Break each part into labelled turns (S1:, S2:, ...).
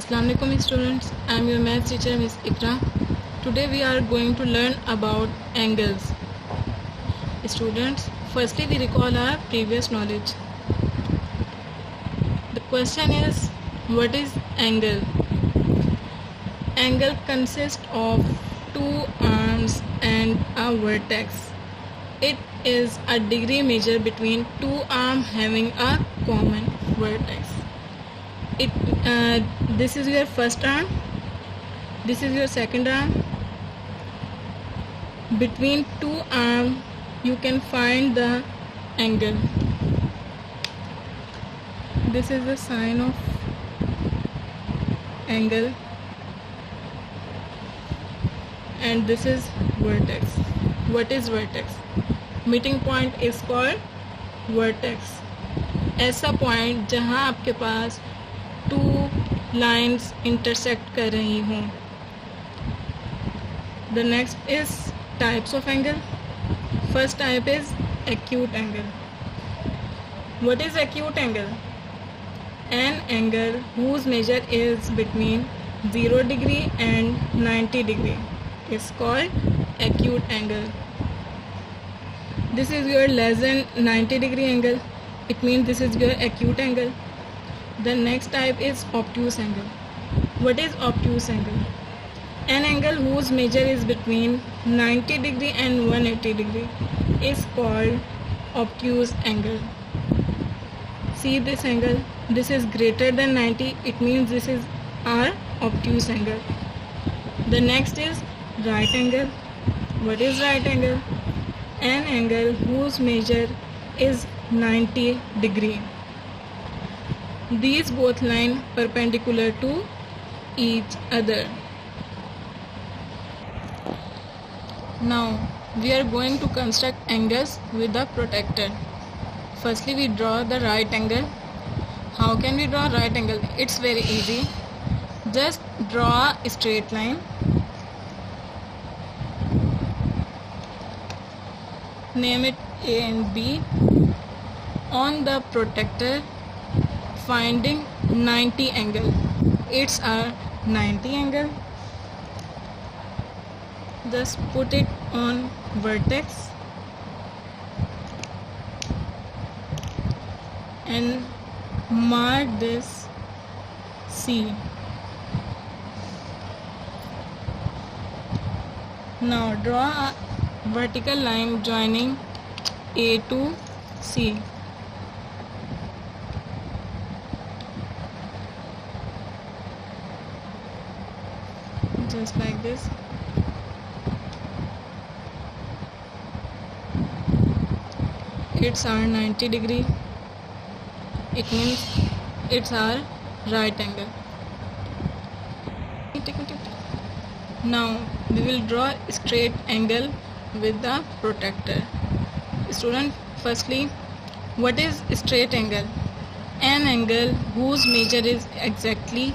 S1: Assalamu alaikum students, I am your math teacher Miss Ikra. Today we are going to learn about angles. Students, firstly we recall our previous knowledge. The question is, what is angle? Angle consists of two arms and a vertex. It is a degree measure between two arms having a common vertex. This is your first arm, this is your second arm. Between two arms you can find the angle. This is the sign of angle, and this is vertex. What is vertex? Meeting point is called vertex. ऐसा point जहाँ आपके पास two lines intersect कर रही हों. The next is types of angle. First type is acute angle. What is acute angle? An angle whose measure is between 0 degree and 90 degree is called acute angle. This is your less than 90 degree angle. It means this is your acute angle. The next type is obtuse angle. What is obtuse angle? An angle whose measure is between 90 degree and 180 degree is called obtuse angle. See this angle, this is greater than 90, it means this is our obtuse angle. The next is right angle. What is right angle? An angle whose measure is 90 degree. These both line perpendicular to each other. Now we are going to construct angles with the protractor. Firstly we draw the right angle. How can we draw right angle? It's very easy. Just draw a straight line. Name it A and B. On the protractor, finding 90 angle. It's our 90 angle. Just put it on vertex and mark this C. Now draw a vertical line joining A to C. Just like this. It's our 90 degree. It means it's our right angle. Now we will draw a straight angle with the protractor. Student, firstly, what is a straight angle? An angle whose measure is exactly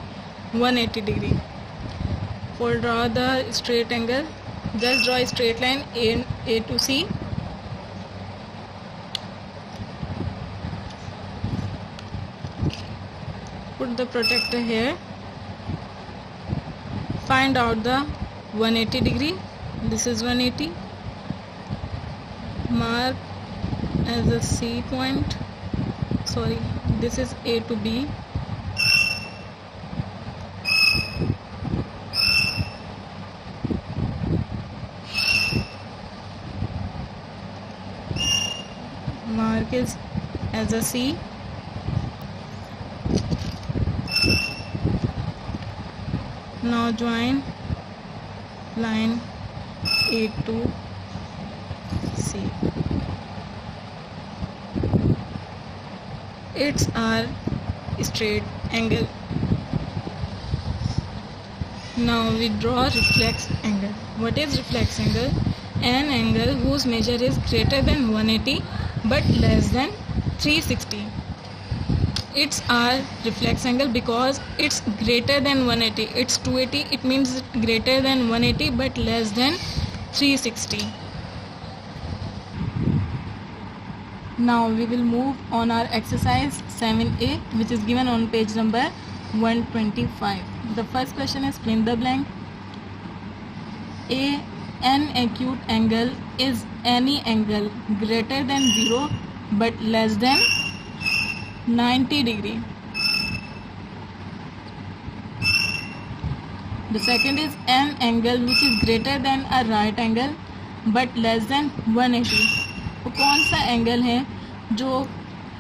S1: 180 degree. For draw the straight angle, just draw a straight line A to C. Put the protractor here. Find out the 180 degree. This is 180. Mark as a C point. Sorry, this is A to B. Mark is as a C. Now join line A to C. It's our straight angle. Now we draw reflex angle. What is reflex angle? An angle whose measure is greater than 180 but less than 360. It's our reflex angle because it's greater than 180. It's 280. It means greater than 180 but less than 360. Now we will move on our exercise 7A, which is given on page number 125. The first question is fill in the blank. An acute angle is any angle greater than 0 but less than 90 degree. The second is an angle which is greater than a right angle but less than 180. वो कौन सा angle है जो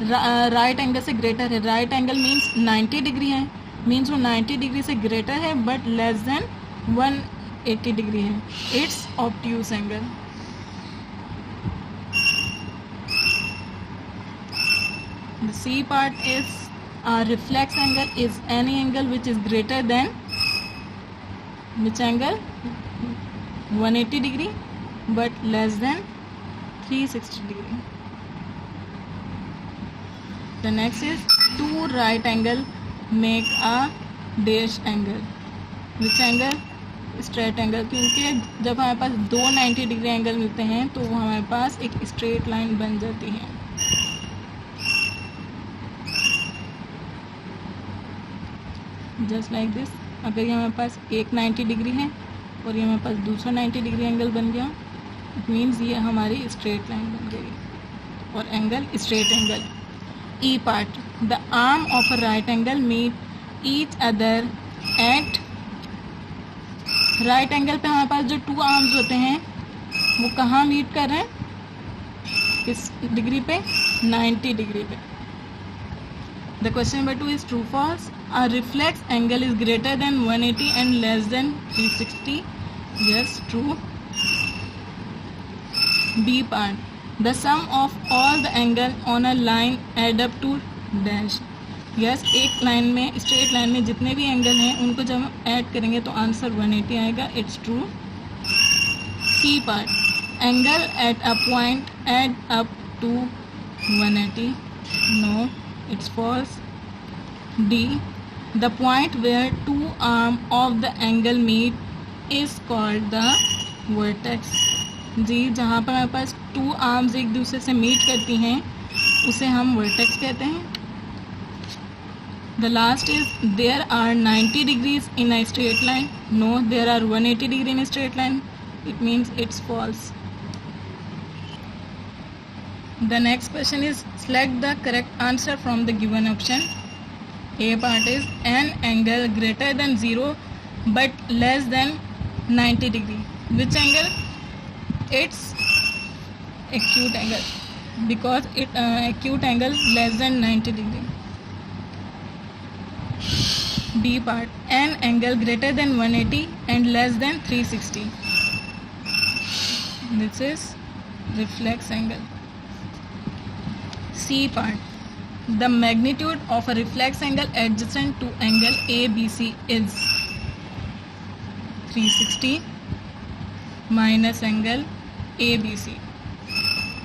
S1: right angle से greater है? Right angle means 90 degree है, means वो 90 degree से ग्रेटर है बट लेस देन 180 डिग्री है. It's obtuse angle. The C part is a reflex angle is any angle which is greater than which angle? 180 degree but less than 360 degree. The next is two right angle make a dash angle. Which angle? Straight angle. क्योंकि जब हमारे पास दो 90 degree angle मिलते हैं तो वो हमारे पास एक स्ट्रेट लाइन बन जाती है. Just like this. अगर ये हमारे पास एक 90 डिग्री है और ये हमारे पास दूसरा 90 डिग्री एंगल बन गया, इट मीन्स ये हमारी स्ट्रेट लाइन बन गई और angle straight angle. E part. The arm of a right angle meet each other at. Right angle पे हमारे पास जो टू आर्म्स होते हैं वो कहाँ मीट कर रहे हैं? किस डिग्री पे? 90 डिग्री पे. The question number 2 is true false. A reflex angle is greater than 180 and less than 360. Yes, true. B part. The sum of all the angle on a line add up to dash. Yes, एक line में straight line में जितने भी angle हैं उनको जब हम add करेंगे तो आंसर 180 आएगा. It's true. C part. Angle at a point add up to 180. No. It's false. D. The point where two arms of the angle meet is called the vertex. जी, जहाँ पर हमारे पास टू आर्म्स एक दूसरे से meet करती हैं उसे हम वर्टेक्स कहते हैं. The last is there are 90 degrees in a straight line. No, there are 180 degree in a straight line. It means it's false. The next question is select the correct answer from the given option. A part is an angle greater than 0 but less than 90 degree. Which angle? It's acute angle because it acute angle less than 90 degree. B part. An angle greater than 180 and less than 360. This is reflex angle. C part. The magnitude of a reflex angle adjacent to angle ABC is 360 minus angle ABC.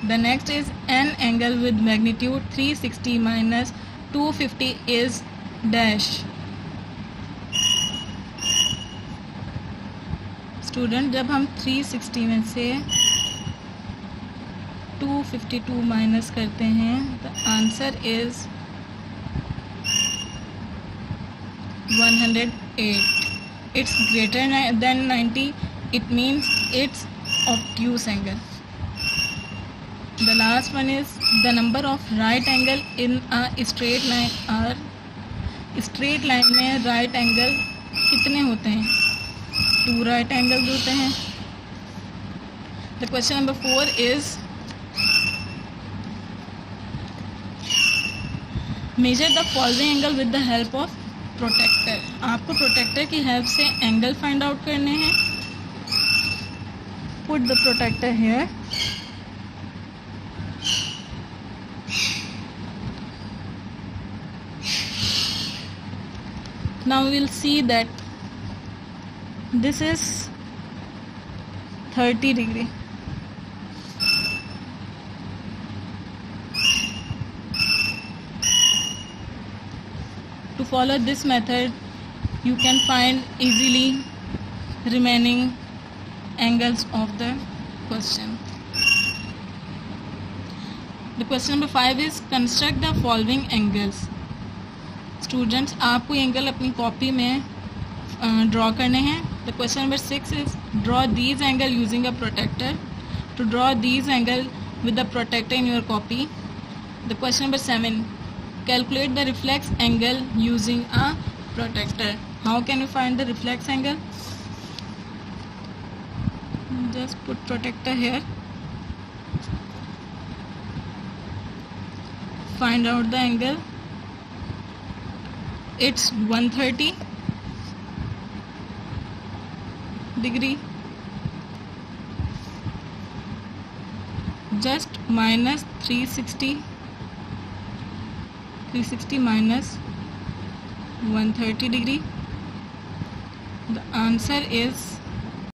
S1: The next is an angle with magnitude 360 minus 250 is dash. Student, जब हम 360 में से 252 minus करते हैं the answer is 108. It's greater than 90. It means it's obtuse angle. The last one is the number of right angle in a straight line are. Straight line में right angle कितने होते हैं? 2 राइट एंगल्स होते हैं. The question number 4 is measure the following angle with the help of protector. आपको protector की help से angle find out करने हैं. Put the protector here. Now we will see that this is 30 degree. To follow this method, you can find easily remaining angles of the question. The question number 5 is construct the following angles. Students, आपको angle अपनी copy में draw करने हैं. The question number 6 is draw these angle using a protector. To draw these angle with the protector in your copy. The question number 7, calculate the reflex angle using a protector. How can you find the reflex angle? Just put protector here. Find out the angle. It's 130 degree. Just minus 360 minus 130 degree. The answer is